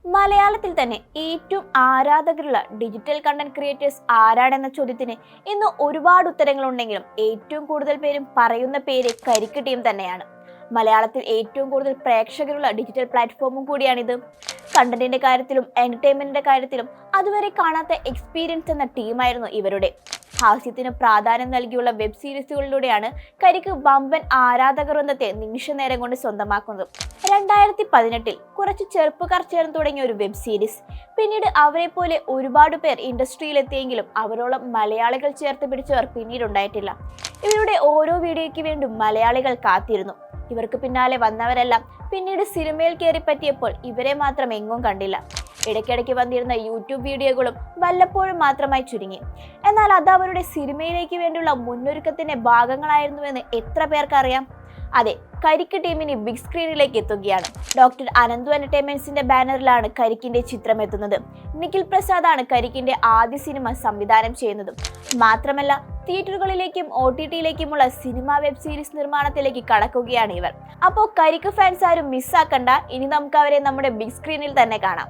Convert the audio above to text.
മലയാളത്തിൽ തന്നെ ഏറ്റവും ആരാധകരുള്ള ഡിജിറ്റൽ കണ്ടന്റ് ക്രിയേറ്റേഴ്സ് ആരാണെന്ന ചോദ്യത്തിന് ഇന്ന് ഒരുപാട് ഉത്തരങ്ങളുണ്ടെങ്കിലും ഏറ്റവും കൂടുതൽ പേരും പറയുന്ന പേര് കരിക്ക് ടീം തന്നെയാണ്. മലയാളത്തിൽ ഏറ്റവും കൂടുതൽ പ്രേക്ഷകരുള്ള ഡിജിറ്റൽ പ്ലാറ്റ്ഫോമും കൂടിയാണിത്. കണ്ടന്റിന്റെ കാര്യത്തിലും എന്റർടൈൻമെന്റിന്റെ കാര്യത്തിലും അതുവരെ കാണാത്ത എക്സ്പീരിയൻസ് എന്ന ടീമായിരുന്നു ഇവരുടെ. ഹാസ്യത്തിന് പ്രാധാന്യം നൽകിയുള്ള വെബ് സീരീസുകളിലൂടെയാണ് കരിക്ക് വമ്പൻ ആരാധകർ വൃന്ദത്തെ നിമിഷ നേരം കൊണ്ട് സ്വന്തമാക്കുന്നത്. 2018 കുറച്ച് ചെറുപ്പക്കാർ ചേർന്ന് തുടങ്ങിയ ഒരു വെബ് സീരീസ്. പിന്നീട് അവരെ പോലെ ഒരുപാട് പേർ ഇൻഡസ്ട്രിയിലെത്തിയെങ്കിലും അവരോളം മലയാളികൾ ചേർത്ത് പിടിച്ചവർ പിന്നീട് ഉണ്ടായിട്ടില്ല. ഇവരുടെ ഓരോ വീഡിയോയ്ക്ക് വേണ്ടി മലയാളികൾ കാത്തിരുന്നു. ഇവർക്ക് പിന്നാലെ വന്നവരെല്ലാം പിന്നീട് സിനിമയിൽ കയറി പറ്റിയപ്പോൾ ഇവരെ മാത്രം എങ്ങും കണ്ടില്ല. ഇടയ്ക്കിടയ്ക്ക് വന്നിരുന്ന യൂട്യൂബ് വീഡിയോകളും വല്ലപ്പോഴും മാത്രമായി ചുരുങ്ങി. എന്നാൽ അത് അവരുടെ സിനിമയിലേക്ക് വേണ്ടിയുള്ള മുന്നൊരുക്കത്തിന്റെ ഭാഗങ്ങളായിരുന്നുവെന്ന് എത്ര പേർക്കറിയാം? അതെ, കരിക്ക് ടീമിന് ബിഗ് സ്ക്രീനിലേക്ക് എത്തുകയാണ്. ഡോക്ടർ അനന്തു എന്റർടൈൻമെന്റ്സിന്റെ ബാനറിലാണ് കരിക്കിന്റെ ചിത്രം എത്തുന്നത്. നിഖിൽ പ്രസാദാണ് കരിക്കിന്റെ ആദ്യ സിനിമ സംവിധാനം ചെയ്യുന്നത്. മാത്രമല്ല തിയേറ്ററുകളിലേക്കും OTT-യിലേക്കുമുള്ള സിനിമ വെബ് സീരീസ് നിർമ്മാണത്തിലേക്ക് കടക്കുകയാണ് ഇവർ. അപ്പോൾ കരിക്ക് ഫാൻസ് ആരും മിസ്സാക്കണ്ട, ഇനി നമുക്ക് അവരെ നമ്മുടെ ബിഗ് സ്ക്രീനിൽ തന്നെ കാണാം.